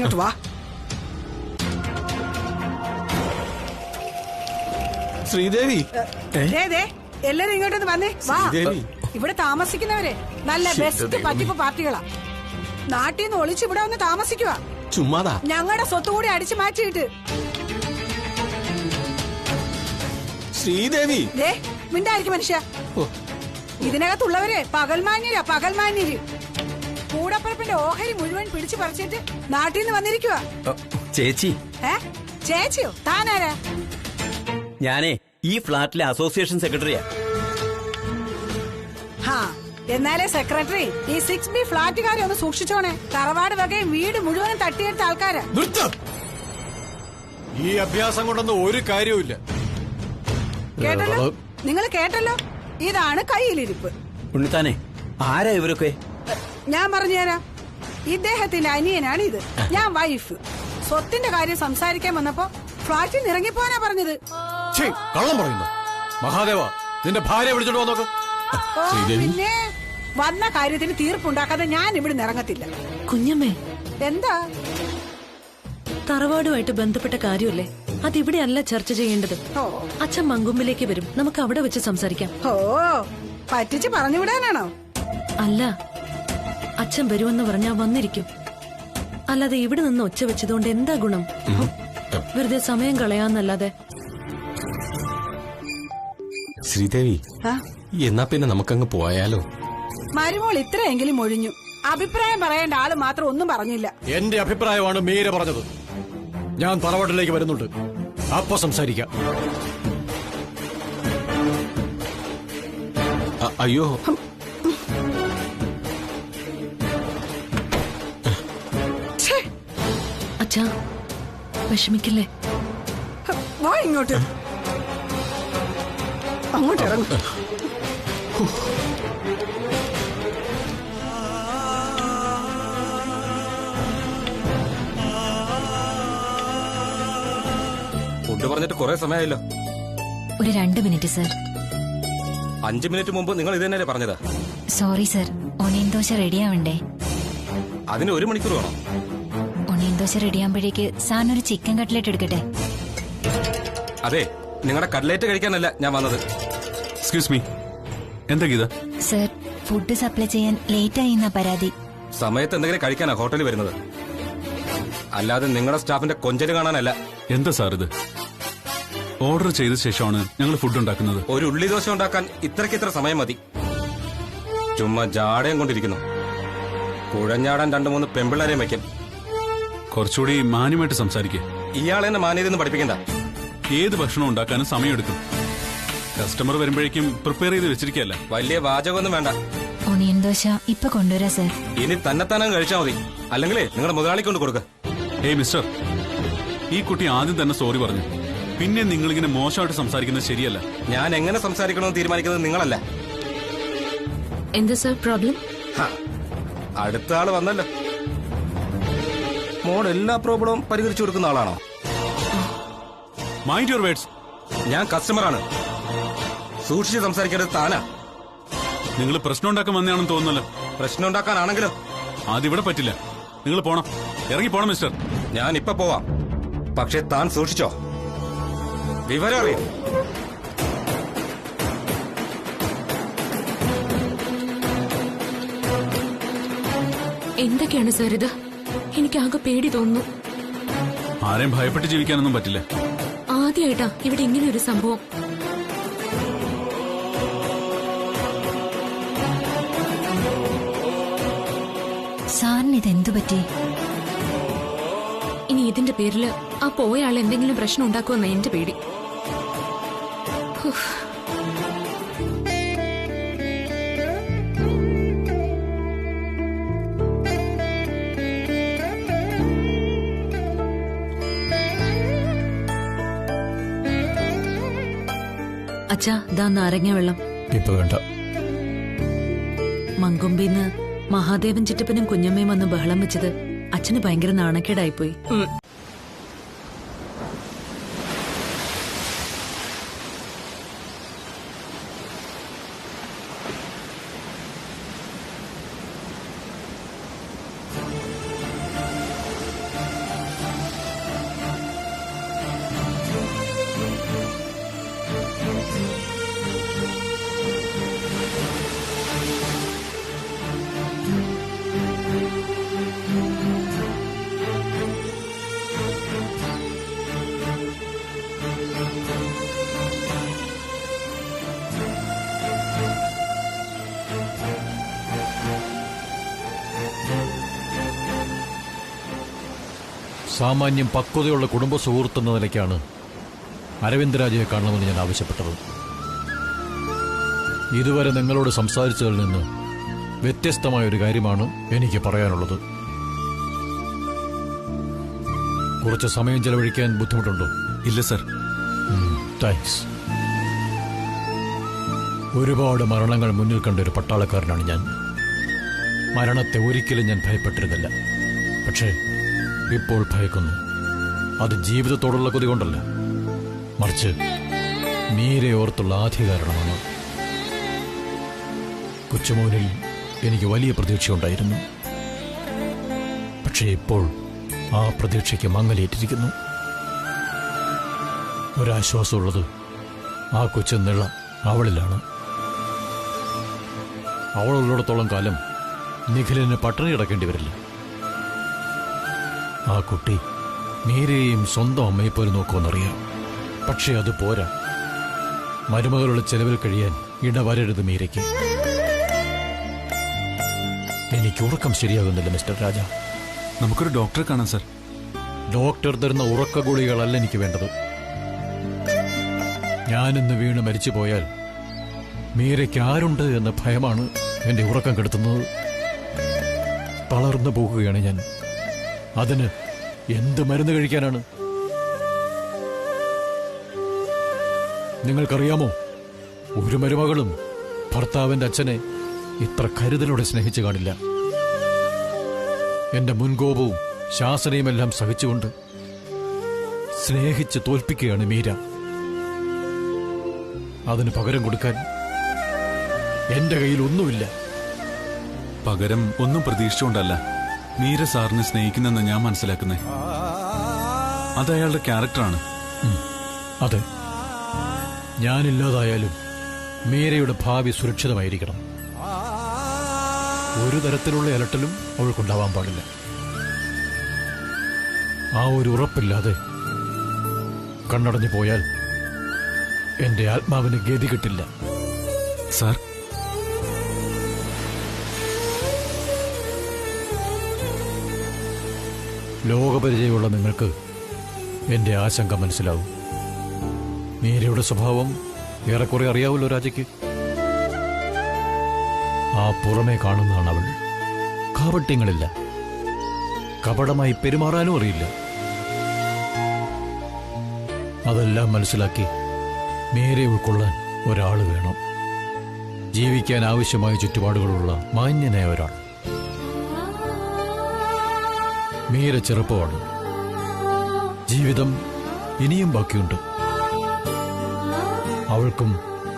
ഇങ്ങോട്ട് വാ. ശ്രീദേവി, എല്ലാരും ഇങ്ങോട്ടൊന്ന് വന്നേ. വാ. ഇവിടെ താമസിക്കുന്നവരെ നല്ല ബെസ്റ്റ് പറ്റിപ്പ് പാർട്ടികളാ. നാട്ടിൽ നിന്ന് ഒളിച്ച് ഇവിടെ വന്ന് താമസിക്കുക. ചുമ്മാതാ. ഞങ്ങളുടെ സ്വത്ത് കൂടി അടിച്ചു മാറ്റിയിട്ട്. ശ്രീദേവി, മിണ്ടായിരിക്കും മനുഷ്യ. ഇതിനകത്തുള്ളവരെ പകൽമാന്യരാ, പകൽമാന്യര്. കൂടപ്പറപ്പിന്റെ ഓഹരി മുഴുവൻ പിടിച്ചു പറിച്ചിട്ട് നാട്ടിൽ നിന്ന് വന്നിരിക്കുക. ചേച്ചി. ചേച്ചിയോ? താനാരാ? ഞാനേ ഈ ഫ്ലാറ്റിലെ അസോസിയേഷൻ സെക്രട്ടറിയാ. എന്നാലേ സെക്രട്ടറി, ഈ 6B ഫ്ലാറ്റുകാരെ ഒന്ന് സൂക്ഷിച്ചോണേ. തറവാട് വകയും വീട് മുഴുവനും തട്ടിയെടുത്ത ആൾക്കാരാ. ഈ അഭ്യാസം കൊണ്ടൊന്നും ഒരു കാര്യവുമില്ല. കേട്ടല്ലോ, നിങ്ങൾ കേട്ടല്ലോ. ഇതാണ് കയ്യിലിരിപ്പ്. ഉണ്ണിത്താനെ, ആരാ ഇവരൊക്കെ? ഞാൻ പറഞ്ഞുതരാം. ഇദ്ദേഹത്തിന്റെ അനിയനാണ് ഇത്. ഞാൻ വൈഫ്. സ്വത്തിന്റെ കാര്യം സംസാരിക്കാൻ വന്നപ്പോ ഫ്ലാറ്റിൽ നിന്ന് ഇറങ്ങിപ്പോനാ പറഞ്ഞത്. കള്ളം പറയുന്നു. മഹാദേവ, നിന്റെ ഭാര്യ വിളിച്ചോണ്ട് വന്നോക്ക്. പിന്നെ വന്ന കാര്യത്തിന് തീർപ്പുണ്ടാക്കാതെ ഞാൻ ഇവിടെ ഇറങ്ങത്തില്ല. കുഞ്ഞമ്മേ, എന്താ? തറവാടുമായിട്ട് ബന്ധപ്പെട്ട കാര്യമല്ലേ, അതിവിടെയല്ല ചർച്ച ചെയ്യേണ്ടത്. അച്ഛൻ മങ്കൊമ്പിലേക്ക് വരും, നമുക്ക് അവിടെ വെച്ച് സംസാരിക്കാം. പറ്റിച്ച് പറഞ്ഞുവിടാനാണോ? അല്ല, അച്ഛൻ വരുമെന്ന് പറഞ്ഞാ വന്നിരിക്കും. അല്ലാതെ ഇവിടെ നിന്ന് ഒച്ച വെച്ചതുകൊണ്ട് എന്താ ഗുണം? വെറുതെ സമയം കളയാന്നല്ലാതെ. ശ്രീദേവി, എന്നാ പിന്നെ നമുക്കങ്ങ് പോയാലോ? മരുമോൾ ഇത്രയെങ്കിലും ഒഴിഞ്ഞു. അഭിപ്രായം പറയേണ്ട ആള് മാത്രം ഒന്നും പറഞ്ഞില്ല. എന്റെ അഭിപ്രായമാണ് മീര പറഞ്ഞത്. ഞാൻ തറവാട്ടിലേക്ക് വരുന്നുണ്ട്, അപ്പൊ സംസാരിക്കാം. അയ്യോ, അച്ഛാ വിഷമിക്കില്ലേ? വാ ഇങ്ങോട്ട്. അങ്ങോട്ട് ഇറങ്ങും. ഫുഡ് പറഞ്ഞിട്ട് കുറെ സമയമായല്ലോ. ഒരു 2 മിനിറ്റ് സർ. 5 മിനിറ്റ് മുമ്പ് നിങ്ങൾ ഇത് തന്നെയല്ലേ പറഞ്ഞത്? സോറി സർ, ഒനിയൻ ദോശ റെഡിയാവണ്ടേ? അതിന് 1 മണിക്കൂർ വേണം. ഒനിയൻ ദോശ റെഡിയാകുമ്പോഴേക്ക് സാറിനൊരു ചിക്കൻ കട്ട്ലറ്റ് എടുക്കട്ടെ? അതെ, നിങ്ങളുടെ കട്ട്ലേറ്റ് കഴിക്കാനല്ല ഞാൻ വന്നത്. എക്സ്ക്യൂസ് മീ, എന്താ ഗീത? സർ, ഫുഡ് സപ്ലൈ ചെയ്യാൻ ലേറ്റ് ആയി എന്നാ പരാതി. സമയത്ത് എന്തെങ്കിലും കഴിക്കാനാ ഹോട്ടലിൽ വരുന്നത്, അല്ലാതെ നിങ്ങളുടെ സ്റ്റാഫിന്റെ കൊഞ്ചല് കാണാനല്ല. എന്താ സാർ ഇത്? ഓർഡർ ചെയ്ത ശേഷമാണ് ഞങ്ങൾ ഫുഡ് ഉണ്ടാക്കുന്നത്. ഒരു ഉള്ളി ദോശ ഉണ്ടാക്കാൻ ഇത്ര സമയം മതി. ചുമ്മാ ജാടയും കൊണ്ടിരിക്കുന്നു. കുഴഞ്ഞാടാൻ 2-3 പെമ്പിള്ളേരെയും വയ്ക്കും. കുറച്ചുകൂടി മാന്യമായിട്ട് സംസാരിക്കേ. ഇയാളെന്നെ മാന്യതെന്ന് പഠിപ്പിക്കണ്ട. ഏത് ഭക്ഷണം ഉണ്ടാക്കാനും സമയമെടുക്കും. കസ്റ്റമർ വരുമ്പോഴേക്കും പ്രിപ്പയർ ചെയ്ത് വെച്ചിരിക്കല്ല. വലിയ വാചകമൊന്നും വേണ്ട. ഒനിയൻ ദോശ ഇപ്പൊ കൊണ്ടുവരാ സർ. ഇനി തന്നെത്താനും കഴിച്ചാൽ മതി, അല്ലെങ്കിലേ നിങ്ങളുടെ മുതലാളി കൊണ്ട് കൊടുക്ക. ഏയ് മിസ്റ്റർ, ഈ കുട്ടി ആദ്യം തന്നെ സോറി പറഞ്ഞു. പിന്നെ നിങ്ങളിങ്ങനെ മോശമായിട്ട് സംസാരിക്കുന്നത് ശരിയല്ല. ഞാൻ എങ്ങനെ സംസാരിക്കണമെന്ന് തീരുമാനിക്കുന്നത് നിങ്ങളല്ല. എന്താ സർ പ്രോബ്ലം? അടുത്ത ആള് വന്നല്ലോ. മോൾ എല്ലാ പ്രോബ്ലവും പരിഹരിച്ചു കൊടുക്കുന്ന ആളാണോ? Mind your words. ഞാൻ കസ്റ്റമറാണ്, സൂക്ഷിച്ച് സംസാരിക്കേണ്ടത് താനാ. നിങ്ങൾ പ്രശ്നം ഉണ്ടാക്കാൻ വന്നതാണെന്ന് തോന്നുന്നല്ലോ. പ്രശ്നം ഉണ്ടാക്കാനാണെങ്കിലോ? അതിവിടെ പറ്റില്ല. നിങ്ങൾ പോണം, ഇറങ്ങി പോണം മിസ്റ്റർ. ഞാൻ ഇപ്പൊ പോവാം, പക്ഷെ താൻ സൂക്ഷിച്ചോ, വിവരം അറിയാം. എന്തൊക്കെയാണ് സർ ഇത്? എനിക്കാകെ പേടി തോന്നുന്നു. ആരെയും ഭയപ്പെട്ട് ജീവിക്കാനൊന്നും പറ്റില്ല. ആദ്യമായിട്ടാ ഇവിടെ ഇങ്ങനെ ഒരു സംഭവം. സാറിന് ഇതെന്തു പറ്റി? ഇനി ഇതിന്റെ പേരില് ആ പോയ ആൾ എന്തെങ്കിലും പ്രശ്നം ഉണ്ടാക്കുമെന്ന എന്റെ പേടി. അച്ഛാ, ദാ നാരങ്ങ വെള്ളം. ഇപ്പൊ വേണ്ട. മങ്കൊമ്പിന്ന് മഹാദേവൻ ചിറ്റപ്പനും കുഞ്ഞമ്മയും വന്ന് ബഹളം വെച്ചത് അച്ഛന് ഭയങ്കര നാണക്കേടായിപ്പോയി. സാമാന്യം പക്വതയുള്ള കുടുംബ സുഹൃത്തെന്ന നിലയ്ക്കാണ് അരവിന്ദരാജയെ കാണണമെന്ന് ഞാൻ ആവശ്യപ്പെട്ടത്. ഇതുവരെ നിങ്ങളോട് സംസാരിച്ചതിൽ നിന്ന് വ്യത്യസ്തമായ ഒരു കാര്യമാണ് എനിക്ക് പറയാനുള്ളത്. കുറച്ച് സമയം ചെലവഴിക്കാൻ ബുദ്ധിമുട്ടുണ്ടോ? ഇല്ല സർ. താങ്ക്സ്. ഒരുപാട് മരണങ്ങൾ മുന്നിൽ കണ്ട ഒരു പട്ടാളക്കാരനാണ് ഞാൻ. മരണത്തെ ഒരിക്കലും ഞാൻ ഭയപ്പെട്ടിരുന്നില്ല. പക്ഷേ ഇപ്പോൾ ഭയക്കുന്നു. അത് ജീവിതത്തോടുള്ള കൊതി കൊണ്ടല്ല, മറിച്ച് മീരെ ഓർത്തുള്ള ആധികാരണമാണ്. കൊച്ചുമോനിൽ എനിക്ക് വലിയ പ്രതീക്ഷയുണ്ടായിരുന്നു. പക്ഷേ ഇപ്പോൾ ആ പ്രതീക്ഷയ്ക്ക് മങ്ങലേറ്റിരിക്കുന്നു. ഒരാശ്വാസമുള്ളത് ആ കൊച്ചെന്നുള്ള അവളിലാണ്. അവളുള്ളിടത്തോളം കാലം നിഖിലിന് പട്ടിണി കിടക്കേണ്ടി വരില്ല. ആ കുട്ടി മീരയെയും സ്വന്തം അമ്മയെപ്പോലെ നോക്കുമെന്നറിയാം. പക്ഷെ അത് പോരാ. മരുമകളുടെ ചെലവിൽ കഴിയാൻ ഇടവരരുത് മീരയ്ക്ക്. എനിക്ക് ഉറക്കം ശരിയാകുന്നില്ല മിസ്റ്റർ രാജ. നമുക്കൊരു ഡോക്ടറെ കാണാം സർ. ഡോക്ടർ തരുന്ന ഉറക്ക ഗുളികകളല്ല എനിക്ക് വേണ്ടത്. ഞാനിന്ന് വീണ് മരിച്ചു പോയാൽ മീരയ്ക്ക് ആരുണ്ട് എന്ന ഭയമാണ് എന്റെ ഉറക്കം കെടുത്തുന്നത്. തളർന്നു പോകുകയാണ് ഞാൻ. അതിന് എന്ത് മരുന്ന് കഴിക്കാനാണ്? നിങ്ങൾക്കറിയാമോ, ഒരു മരുമകളും ഭർത്താവിന്റെ അച്ഛനെ ഇത്ര കരുതലോടെ സ്നേഹിച്ചു കാണില്ല. എന്റെ മുൻകോപവും ശാസനയുമെല്ലാം സഹിച്ചുകൊണ്ട് സ്നേഹിച്ച് തോൽപ്പിക്കുകയാണ് മീര. അതിന് പകരം കൊടുക്കാൻ എന്റെ കയ്യിൽ ഒന്നുമില്ല. പകരം ഒന്നും പ്രതീക്ഷിച്ചുകൊണ്ടല്ല മീര സാറിനെ സ്നേഹിക്കുന്നെന്ന് ഞാൻ മനസ്സിലാക്കുന്നേ. അത് അയാളുടെ ക്യാരക്ടറാണ്. അതെ, ഞാനില്ലാതായാലും മീരയുടെ ഭാവി സുരക്ഷിതമായിരിക്കണം. ഒരു തരത്തിലുള്ള അലട്ടലും അവൾക്കുണ്ടാവാൻ പാടില്ല. ആ ഒരു ഉറപ്പില്ലാതെ കണ്ണടഞ്ഞു പോയാൽ എന്റെ ആത്മാവിന് ഗതി കിട്ടില്ല. സാർ, ലോകപരിചയമുള്ള നിങ്ങൾക്ക് എന്റെ ആശങ്ക മനസ്സിലാവും. മീരയുടെ സ്വഭാവം ഏറെക്കുറെ അറിയാവല്ലോ രാജയ്ക്ക്. ആ പുറമേ കാണുന്നതാണ് അവൾ. കാപട്യങ്ങളില്ല. കപടമായി പെരുമാറാനും അറിയില്ല. അതെല്ലാം മനസ്സിലാക്കി മീരയെ ഉൾക്കൊള്ളാൻ ഒരാൾ വേണം. ജീവിക്കാൻ ആവശ്യമായ ചുറ്റുപാടുകളുള്ള മാന്യനായ ഒരാൾ. മീര ചെറുപ്പമാണ്. ജീവിതം ഇനിയും ബാക്കിയുണ്ട്. അവൾക്കും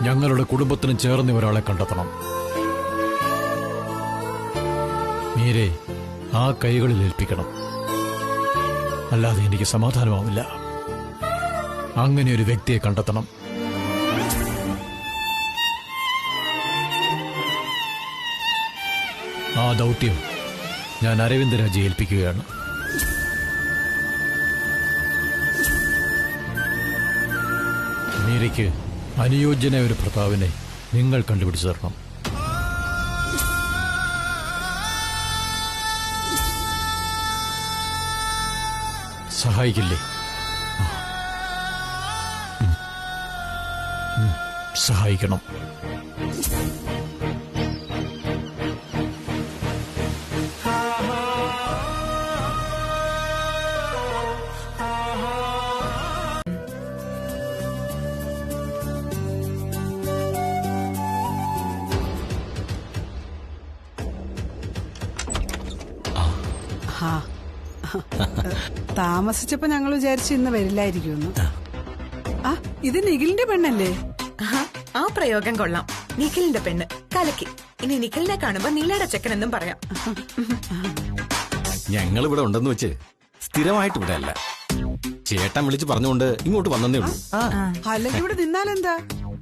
ഞങ്ങളുടെ കുടുംബത്തിനും ചേർന്ന ഒരാളെ കണ്ടെത്തണം. മീരെ ആ കൈകളിൽ ഏൽപ്പിക്കണം. അല്ലാതെ എനിക്ക് സമാധാനമാവില്ല. അങ്ങനെ ഒരു വ്യക്തിയെ കണ്ടെത്തണം. ആ ദൗത്യം ഞാൻ അരവിന്ദരാജെ ഏൽപ്പിക്കുകയാണ്. മീരയ്ക്ക് അനുയോജ്യനായ ഒരു ഭർത്താവിനെ നിങ്ങൾ കണ്ടുപിടിച്ചു തരണം. സഹായിക്കില്ലേ? സഹായിക്കണം. താമസിച്ചപ്പോ ഞങ്ങൾ വിചാരിച്ചു ഇന്ന് വരില്ലായിരിക്കുമെന്ന്. ആ, ഇത് നിഖിലിന്റെ പെണ്ണല്ലേ? ആ പ്രയോഗം കൊള്ളാം. നിഖിലിന്റെ പെണ്ണ് കലക്കി. ഇനി നിഖിലിനെ കാണുമ്പോ നീലയുടെ ചെക്കൻ എന്നും പറയാം. ഞങ്ങൾ ഇവിടെ ഉണ്ടെന്ന് വെച്ച് സ്ഥിരമായിട്ട് ഇവിടെ അല്ല. ചേട്ടൻ വിളിച്ച് പറഞ്ഞുകൊണ്ട് ഇങ്ങോട്ട് വന്നേ ഉള്ളൂ. അല്ലെങ്കിൽ ഇവിടെ നിന്നാലെന്താ?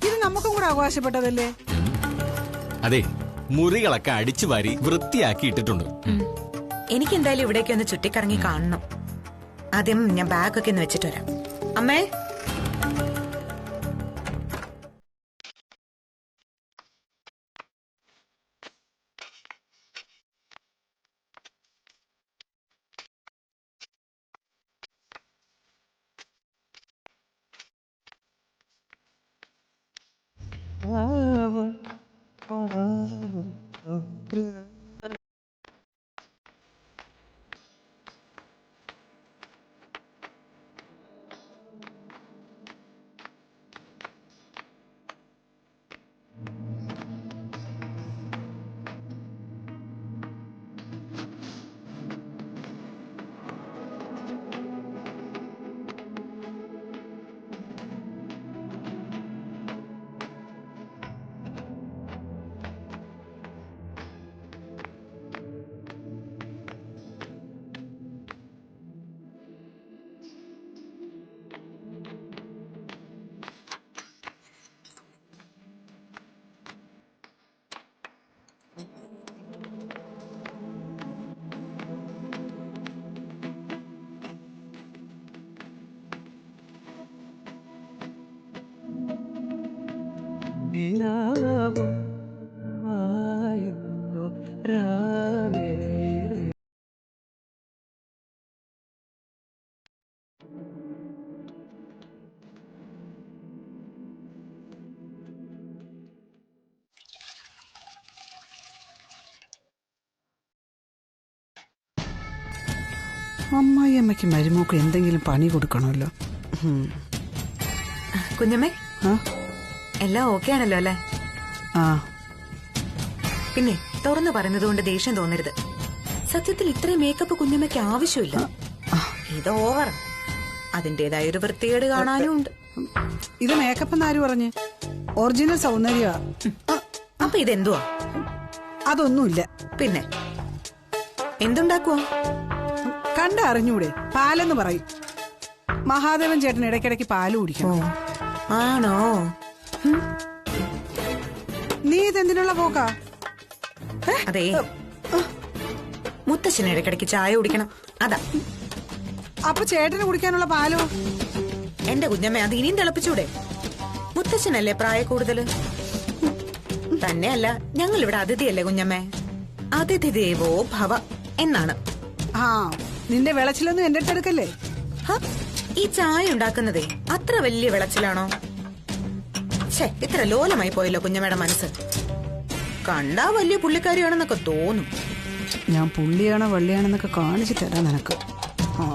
ഇത് നമുക്കും കൂടെ അവകാശപ്പെട്ടതല്ലേ? അതെ, മുറികളൊക്കെ അടിച്ചു വാരി വൃത്തിയാക്കി ഇട്ടിട്ടുണ്ട്. എനിക്ക് എന്തായാലും ഇവിടേക്ക് ഒന്ന് ചുറ്റിക്കറങ്ങി കാണണം. ആദ്യം ഞാൻ ബാഗൊക്കെ ഒന്ന് വെച്ചിട്ട് വരാം. അമ്മേ, അമ്മായിയമ്മയ്ക്ക് മരുമോക്ക് എന്തെങ്കിലും പണി കൊടുക്കണമല്ലോ. കുഞ്ഞമ്മേ, എല്ലാം ഓക്കെ ആണല്ലോ അല്ലേ? ആ, പിന്നെ തുറന്നു പറയുന്നത് കൊണ്ട് ദേഷ്യം തോന്നരുത്. സത്യത്തിൽ ഇത്രയും മേക്കപ്പ് കുഞ്ഞമ്മയ്ക്ക് ആവശ്യമില്ല. ഇത് ഓവർ. അതിന്റേതായ ഒരു വൃത്തികേട് കാണാനും ഉണ്ട്. ഇത് മേക്കപ്പ് എന്ന് ആര് പറഞ്ഞു? ഒറിജിനൽ സൗന്ദര്യ. അപ്പൊ ഇതെന്തുവാ? അതൊന്നുമില്ല. പിന്നെ എന്തുണ്ടാക്കുവാ? കണ്ട അറിഞ്ഞൂടെ? പാലെന്ന് പറയും. മഹാദേവൻ ചേട്ടൻ ഇടയ്ക്കിടയ്ക്ക് പാല് കുടിക്കണം. ആണോ? നീ ഇതെന്തിനുള്ള പോക്കാ? അതെ, മുത്തശ്ശന് ഇടയ്ക്കിടയ്ക്ക് ചായ കുടിക്കണം, അതാ. അപ്പൊ ചേട്ടന് കുടിക്കാനുള്ള പാലോ? എന്റെ കുഞ്ഞമ്മ, അത് ഇനിയും തിളപ്പിച്ചൂടെ? മുത്തശ്ശനല്ലേ പ്രായ കൂടുതല്. തന്നെയല്ല, ഞങ്ങൾ ഇവിടെ അതിഥിയല്ലേ കുഞ്ഞമ്മേ. അതിഥി ദേവോ ഭവ എന്നാണ്. ആ, നിന്റെ വിളച്ചിലൊന്നും എന്റെ അടുത്തെടുക്കല്ലേ. ഈ ചായ ഉണ്ടാക്കുന്നതേ അത്ര വലിയ വിളച്ചിലാണോ? ഇത്ര ലോലമായി പോയല്ലോ കുഞ്ഞമ്മയുടെ മനസ്സ്. കണ്ടാ വലിയ പുള്ളിക്കാരിയാണെന്നൊക്കെ തോന്നും. ഞാൻ പുള്ളിയാണോ വള്ളിയാണെന്നൊക്കെ കാണിച്ചു തരാം നിനക്ക്. ആ,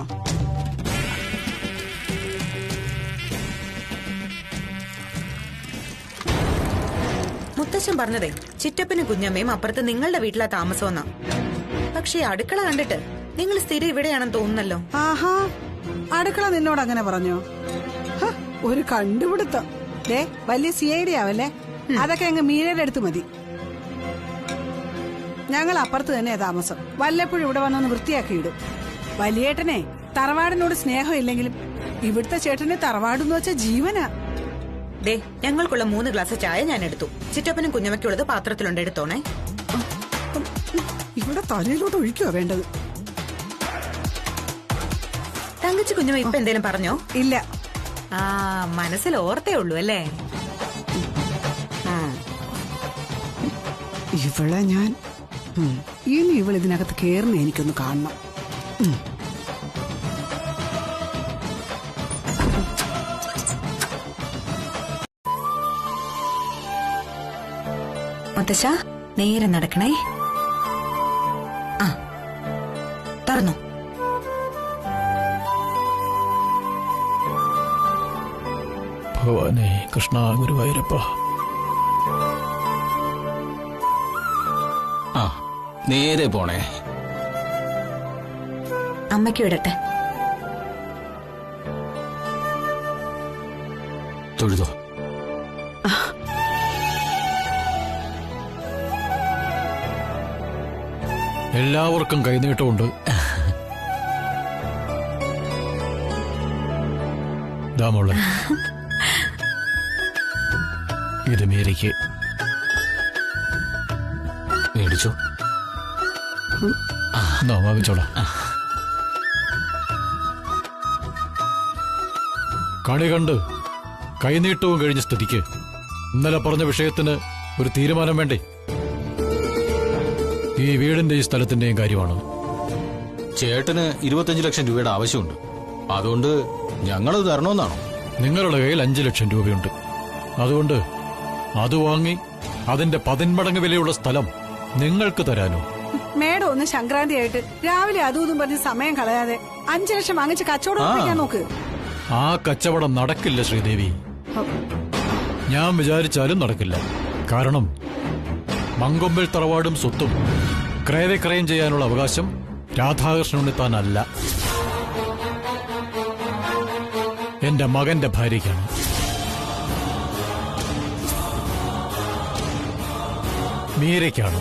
മുത്തശ്ശൻ പറഞ്ഞതേ ചിറ്റപ്പനും കുഞ്ഞമ്മയും അപ്പുറത്ത് നിങ്ങളുടെ വീട്ടിലാ താമസമെന്നാ. പക്ഷെ അടുക്കള കണ്ടിട്ട് നിങ്ങൾ സ്ഥിരം ഇവിടെയാണെന്ന് തോന്നുന്നല്ലോ. ആഹാ, അടുക്കള നിന്നോട് അങ്ങനെ പറഞ്ഞോ? ഒരു കണ്ടുപിടുത്തം. വലിയ CID ആവല്ലേ? അതൊക്കെ അങ്ങ് മീരയുടെ അടുത്ത് മതി. ഞങ്ങൾ അപ്പുറത്ത് തന്നെയാ താമസം. വല്ലപ്പോഴും ഇവിടെ വന്നൊന്ന് വൃത്തിയാക്കിയിടും. വലിയേട്ടനെ തറവാടിനോട് സ്നേഹം ഇല്ലെങ്കിലും ഇവിടുത്തെ ചേട്ടനെ തറവാടെന്ന് വെച്ച ജീവനാ. ഞങ്ങൾക്കുള്ള 3 ഗ്ലാസ് ചായ ഞാൻ എടുത്തു. ചിറ്റപ്പനും കുഞ്ഞമ്മയ്ക്കുള്ളത് പാത്രത്തിലുണ്ട്, എടുത്തോണേ. ഇവിടെ തലയിലോട്ട് ഒഴിക്കുക വേണ്ടത്. തങ്കച്ചി കുഞ്ഞമ്മ ഇപ്പൊ എന്തേലും പറഞ്ഞോ? ഇല്ല. ആ, മനസ്സിൽ ഓർത്തേ ഉള്ളൂ അല്ലേ? ഇവളെ ഞാൻ ഇനി ഇതിനകത്ത് കേറുന്ന എനിക്കൊന്ന് കാണണം. മുത്തശ്ശ, നേരെ നടക്കണേ. ആ, തുറന്നു. ഭഗവാനേ, കൃഷ്ണ ഗുരുവായൂരപ്പ. ആ, നേരെ പോണേ. അമ്മയ്ക്ക് വിടട്ടെ. തൊഴുതോ. എല്ലാവർക്കും കൈനീട്ടമുണ്ട്. ദാമോളെ, ഇത് മേരിക്ക് മേടിച്ചോ. വാങ്ങിച്ചോളാം. കണി കണ്ട് കൈനീട്ടവും കഴിഞ്ഞ സ്ഥിതിക്ക് ഇന്നലെ പറഞ്ഞ വിഷയത്തിന് ഒരു തീരുമാനം വേണ്ടേ? ഈ വീടിന്റെ ഈ സ്ഥലത്തിന്റെയും കാര്യമാണ്. ചേട്ടന് 25 ലക്ഷം രൂപയുടെ ആവശ്യമുണ്ട്. അതുകൊണ്ട് ഞങ്ങളത് തരണമെന്നാണോ? നിങ്ങളുടെ കയ്യിൽ 5 ലക്ഷം രൂപയുണ്ട്. അതുകൊണ്ട് അത് വാങ്ങി അതിന്റെ 10 മടങ്ങ് വിലയുള്ള സ്ഥലം നിങ്ങൾക്ക് തരാനോ? മേഡം ഒന്ന് സംക്രാന്തിയായിട്ട് രാവിലെ അതും ഇതും പറഞ്ഞ് സമയം കളയാതെ 5 ലക്ഷം വാങ്ങിച്ച് കച്ചവടം ഉറപ്പിക്കാൻ നോക്ക്. ആ കച്ചവടം നടക്കില്ല ശ്രീദേവി. ഞാൻ വിചാരിച്ചാലും നടക്കില്ല. കാരണം മങ്കൊമ്പിൽ തറവാടും സ്വത്തും ക്രയവിക്രയം ചെയ്യാനുള്ള അവകാശം രാധാകൃഷ്ണൻ ഉണ്ണിത്താനല്ല, എന്റെ മകന്റെ ഭാര്യയ്ക്കാണ്. മീരയ്ക്കാണ്.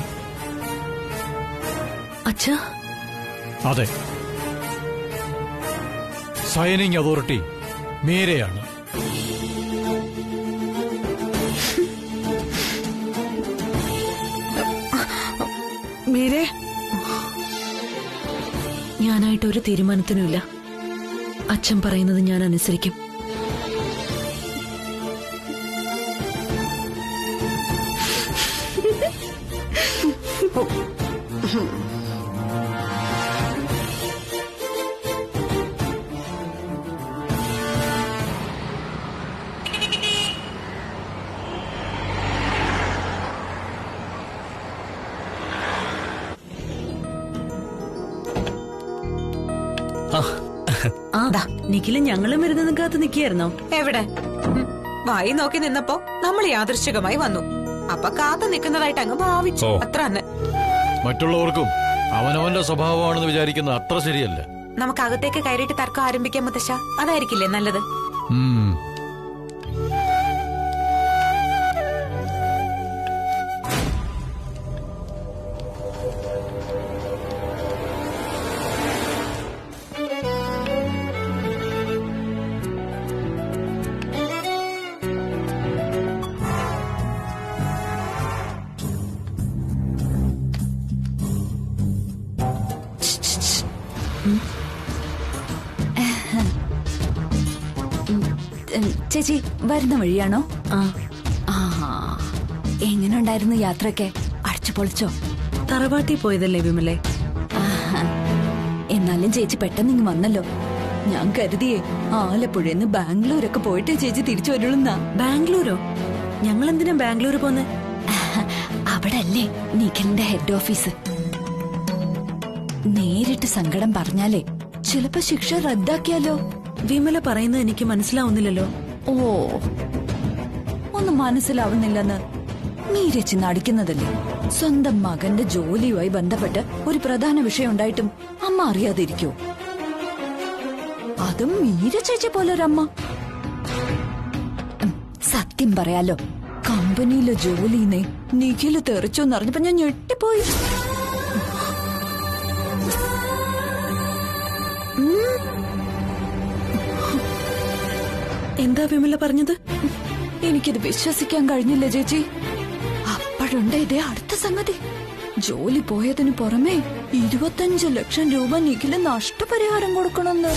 അച്ഛാ, അതെ, സൈനിങ് അതോറിറ്റി മീരയാണ്. മീരെ, ഞാനായിട്ട് ഒരു തീരുമാനത്തിനുമില്ല. അച്ഛൻ പറയുന്നത് ഞാൻ അനുസരിക്കും. നിഖില് ഞങ്ങളും വരുന്നത് കാത്ത് നിൽക്കുകയായിരുന്നോ? എവിടെ? വായി നോക്കി നിന്നപ്പോ നമ്മൾ യാദൃശ്ചികമായി വന്നു. അപ്പൊ കാത്തു നിൽക്കുന്നതായിട്ട് അങ്ങ് ഭാവിച്ചു. അത്ര തന്നെ. മറ്റുള്ളവർക്കും അവനവന്റെ സ്വഭാവമാണെന്ന് വിചാരിക്കുന്നത് അത്ര ശരിയല്ല. നമുക്ക് അകത്തേക്ക് കയറിയിട്ട് തർക്കം ആരംഭിക്കാൻ മുത്തശ്ശ, അതായിരിക്കില്ലേ നല്ലത്? ചേച്ചി വരുന്ന വഴിയാണോ? എങ്ങനെ ഉണ്ടായിരുന്നു യാത്രയൊക്കെ? അടിച്ചു പൊളിച്ചോ? തറവാട്ടി പോയതല്ലേ വിമലെ? എന്നാലും ചേച്ചി പെട്ടെന്ന് ഇങ്ങ് വന്നല്ലോ. ഞാൻ കരുതിയേ ആലപ്പുഴന്ന് ബാംഗ്ലൂരൊക്കെ പോയിട്ട് ചേച്ചി തിരിച്ചു വരുള്ളൂന്നാ. ബാംഗ്ലൂരോ? ഞങ്ങൾ എന്തിനാ ബാംഗ്ലൂർ പോന്നെ? അവിടെ അല്ലേ നിഖിലിന്റെ ഹെഡ് ഓഫീസ്. നേരിട്ട് സങ്കടം പറഞ്ഞാലേ ചിലപ്പോ ശിക്ഷ റദ്ദാക്കിയാലോ? വിമല പറയുന്നത് എനിക്ക് മനസ്സിലാവുന്നില്ലല്ലോ. ഓ, ഒന്നും മനസ്സിലാവുന്നില്ലെന്ന് മീരച്ചി നടിക്കുന്നതല്ലേ? സ്വന്തം മകന്റെ ജോലിയുമായി ബന്ധപ്പെട്ട് ഒരു പ്രധാന വിഷയം ഉണ്ടായിട്ടും അമ്മ അറിയാതിരിക്കോ? അതും മീര ചേച്ചി പോലൊരമ്മ. സത്യം പറയാലോ, കമ്പനിയിലെ ജോലിന്ന് നിഖില് തെറിച്ചോന്നറിഞ്ഞപ്പോ ഞാൻ ഞെട്ടിപ്പോയി. എന്താ വിമല പറഞ്ഞത്? എനിക്കിത് വിശ്വസിക്കാൻ കഴിഞ്ഞില്ല ചേച്ചി. അപ്പോഴുണ്ട് ഇതേ അടുത്ത സംഗതി. ജോലി പോയതിനു പുറമെ 25 ലക്ഷം രൂപ നിഖില് നഷ്ടപരിഹാരം കൊടുക്കണമെന്ന്.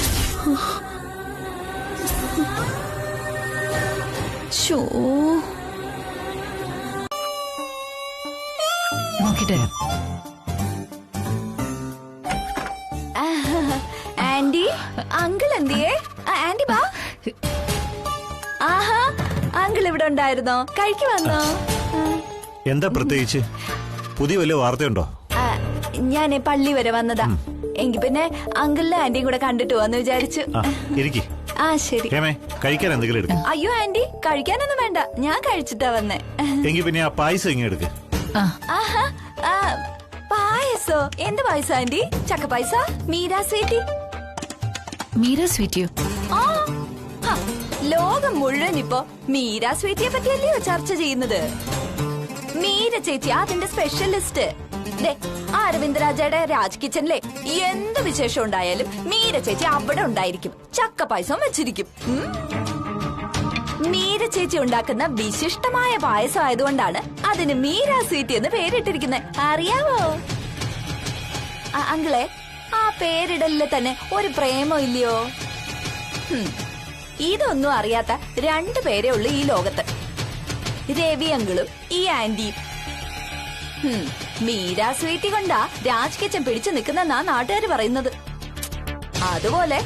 ഷോ, നോക്കിട്ടെ. ആന്റി, അങ്കിൾ എന്തിയേ? ആന്റി വാ. ആഹാ, അങ്കിൾ ഇവിടെ ഉണ്ടായിരുന്നോ? കഴിക്ക് വന്നോ? എന്താ പ്രത്യേകിച്ച്? പുതിയ വല്ല വാർത്തയുണ്ടോ? ഞാൻ പള്ളി വരെ വന്നതാ. എങ്കിൽ പിന്നെ അങ്കിളിനെ ആന്റിയും കൂടെ കണ്ടിട്ട് പോവാന്ന് വിചാരിച്ചു. ശരി. കഴിക്കാൻ എന്തെങ്കിലും എടുക്കും? അയ്യോ ആന്റി, കഴിക്കാനൊന്നും വേണ്ട, ഞാൻ കഴിച്ചിട്ടാ വന്നേ. എങ്കിൽ പിന്നെ ആ പായസം ഇങ്ങനെ എടുക്ക്. പായസോ? എന്ത് പായസം ആന്റി? ചക്ക പായസ? മീരാ സ്വീറ്റി? മീരാ സ്വീറ്റിയോ? ലോകം മുഴുവൻ ഇപ്പൊ മീരാ സ്വീറ്റിയെ പറ്റിയല്ലയോ ചർച്ച ചെയ്യുന്നത്? മീര ചേച്ചി അതിന്റെ സ്പെഷ്യലിസ്റ്റ്. അരവിന്ദ് രാജയുടെ രാജ് കിച്ചണിലെ എന്ത് വിശേഷം ഉണ്ടായാലും മീര ചേച്ചി അവിടെ ഉണ്ടായിരിക്കും. ചക്ക പായസം വെച്ചിരിക്കും. മീര ചേച്ചി ഉണ്ടാക്കുന്ന വിശിഷ്ടമായ പായസം ആയതുകൊണ്ടാണ് അതിന് മീരാ സ്വീറ്റി എന്ന് പേരിട്ടിരിക്കുന്നത്. അറിയാവോ അങ്കിളെ? ആ പേരിടലില് തന്നെ ഒരു പ്രേമം ഇല്ലയോ? ഇതൊന്നും അറിയാത്ത 2 പേരേ ഉള്ളൂ ഈ ലോകത്ത്, രവി അങ്കിളും ഈ ആന്റിയും. മീരാ സ്വീറ്റി കൊണ്ടാ രാജ് കിച്ചൻ പിടിച്ചു നിൽക്കുന്ന നാട്ടുകാര് പറയുന്നത്. അതുപോലെ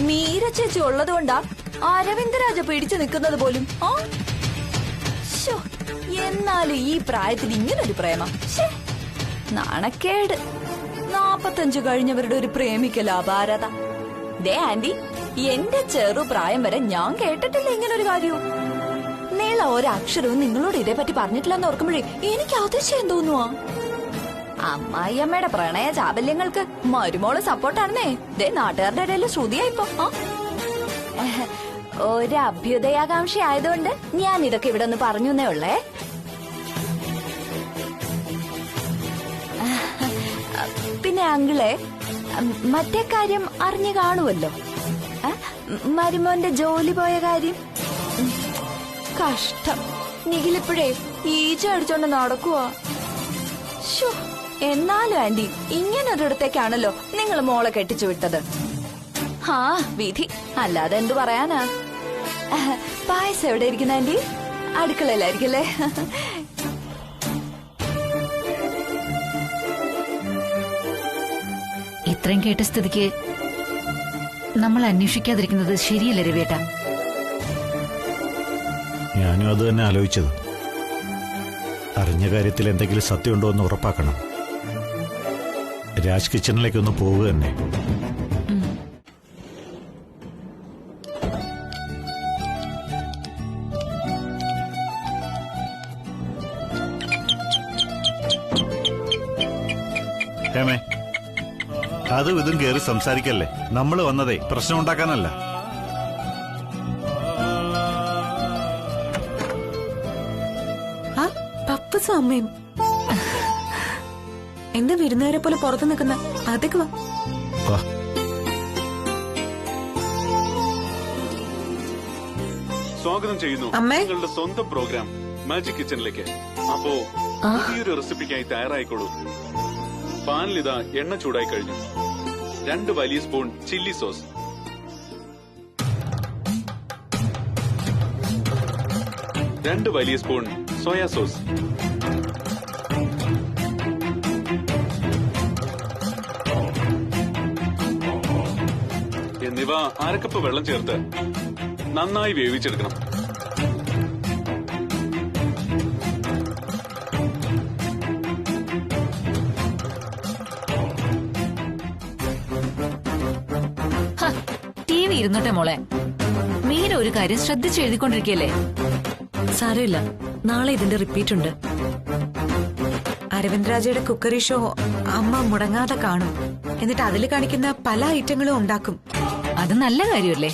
മീര ചേച്ചി ഉള്ളത് കൊണ്ടാ അരവിന്ദ് രാജ പിടിച്ചു നിൽക്കുന്നത് പോലും. എന്നാലും ഈ പ്രായത്തിൽ ഇങ്ങനൊരു പ്രേമം ശ്ശേ, നാണക്കേട്. 45 കഴിഞ്ഞവരുടെ ഒരു പ്രേമിക്കല അപാരത. ദേ ആന്റി, എന്റെ ചെറുപ്രായം വരെ ഞാൻ കേട്ടിട്ടില്ല ഇങ്ങനൊരു കാര്യവും. നീള ഒരക്ഷരവും നിങ്ങളോട് ഇതേപറ്റി പറഞ്ഞിട്ടില്ലെന്ന് ഓർക്കുമ്പോഴേ എനിക്ക് അതിശയം തോന്നുവാ. അമ്മായിയമ്മയുടെ പ്രണയ ചാബല്യങ്ങൾക്ക് മരുമോള് സപ്പോർട്ടാണെന്നേ ദേ നാട്ടുകാരുടെ ഇടയിൽ ശ്രുതിയായിപ്പോ. ഒരു അഭ്യുദയാകാംക്ഷ ആയതുകൊണ്ട് ഞാൻ ഇതൊക്കെ ഇവിടെ ഒന്ന് പറഞ്ഞേ ഉള്ളേ. പിന്നെ അങ്കിളെ, മറ്റേ കാര്യം അറിഞ്ഞു കാണുമല്ലോ, മരുമോന്റെ ജോലി പോയ കാര്യം. കഷ്ടം, നിഖിലിപ്പോഴേ ഈച്ച അടിച്ചോണ്ട് നടക്കുവാ. എന്നാലും ആന്റി, ഇങ്ങനൊരിടത്തേക്കാണല്ലോ നിങ്ങൾ മോളെ കെട്ടിച്ചു വിട്ടത്. ആ വിധി, അല്ലാതെ എന്തു പറയാനാ. പായസം എവിടെ ഇരിക്കുന്ന ആന്റി? അടുക്കളയിലായിരിക്കല്ലേ? ഇത്രയും കേട്ട സ്ഥിതിക്ക് നമ്മൾ അന്വേഷിക്കാതിരിക്കുന്നത് ശരിയല്ല രവിയേട്ട. ഞാനും അത് തന്നെ ആലോചിച്ചത്. അറിഞ്ഞ കാര്യത്തിൽ എന്തെങ്കിലും സത്യമുണ്ടോ എന്ന് ഉറപ്പാക്കണം. രാജ് കിച്ചണിലേക്കൊന്ന് പോവുക തന്നെ. ഹേമേ, അതും ഇതും കയറി സംസാരിക്കല്ലേ. നമ്മൾ വന്നതേ പ്രശ്നം ഉണ്ടാക്കാനല്ല. പപ്പസും അമ്മയും എന്താ വിരുന്നുകാരെ പോലെ പുറത്തു നിൽക്കുന്ന? അതൊക്കെ വാ. സ്വാഗതം ചെയ്യുന്നു നിങ്ങളുടെ സ്വന്തം പ്രോഗ്രാം മാജിക് കിച്ചണിലേക്ക്. അപ്പോ പുതിയൊരു റെസിപ്പിക്കായി തയ്യാറായിക്കോളൂ. പാനിലിതാ എണ്ണ ചൂടായി കഴിഞ്ഞു. 2 വലിയ സ്പൂൺ ചില്ലി സോസ്, 2 വലിയ സ്പൂൺ സോയാ സോസ്, എന്നിവ 1/2 കപ്പ് വെള്ളം ചേർത്ത് നന്നായി വേവിച്ചെടുക്കണം. ടി വി ഇരുന്നോട്ടെ മോളെ. മീര ഒരു കാര്യം ശ്രദ്ധിച്ച് എഴുതിക്കൊണ്ടിരിക്കല്ലേ? സാരമില്ല, നാളെ ഇതിന്റെ റിപ്പീറ്റ് ഉണ്ട്. അരവിന്ദ് രാജയുടെ കുക്കറി ഷോ അമ്മ മുടങ്ങാതെ കാണും. എന്നിട്ട് അതിൽ കാണിക്കുന്ന പല ഐറ്റങ്ങളും ഉണ്ടാക്കും. അത് നല്ല കാര്യമല്ലേ?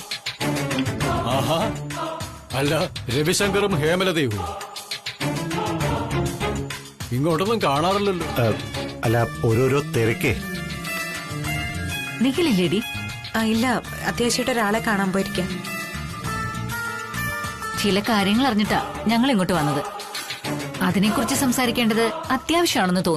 ആഹാ, അല്ല രവിശങ്കറും ഹേമലതയും ഇങ്ങോട്ടൊന്നും കാണാറില്ലല്ലോ. അല്ല, ഓരോരോ തിരക്കേ. നിഖിലില്ലേടി? ഇല്ല, അത്യാവശ്യമായിട്ട് ഒരാളെ കാണാൻ പോയിരിക്കാം. ചില കാര്യങ്ങൾ അറിഞ്ഞിട്ടാ ഞങ്ങൾ ഇങ്ങോട്ട് വന്നത്. അതിനെക്കുറിച്ച് സംസാരിക്കേണ്ടത് അത്യാവശ്യമാണെന്ന് തോന്നി.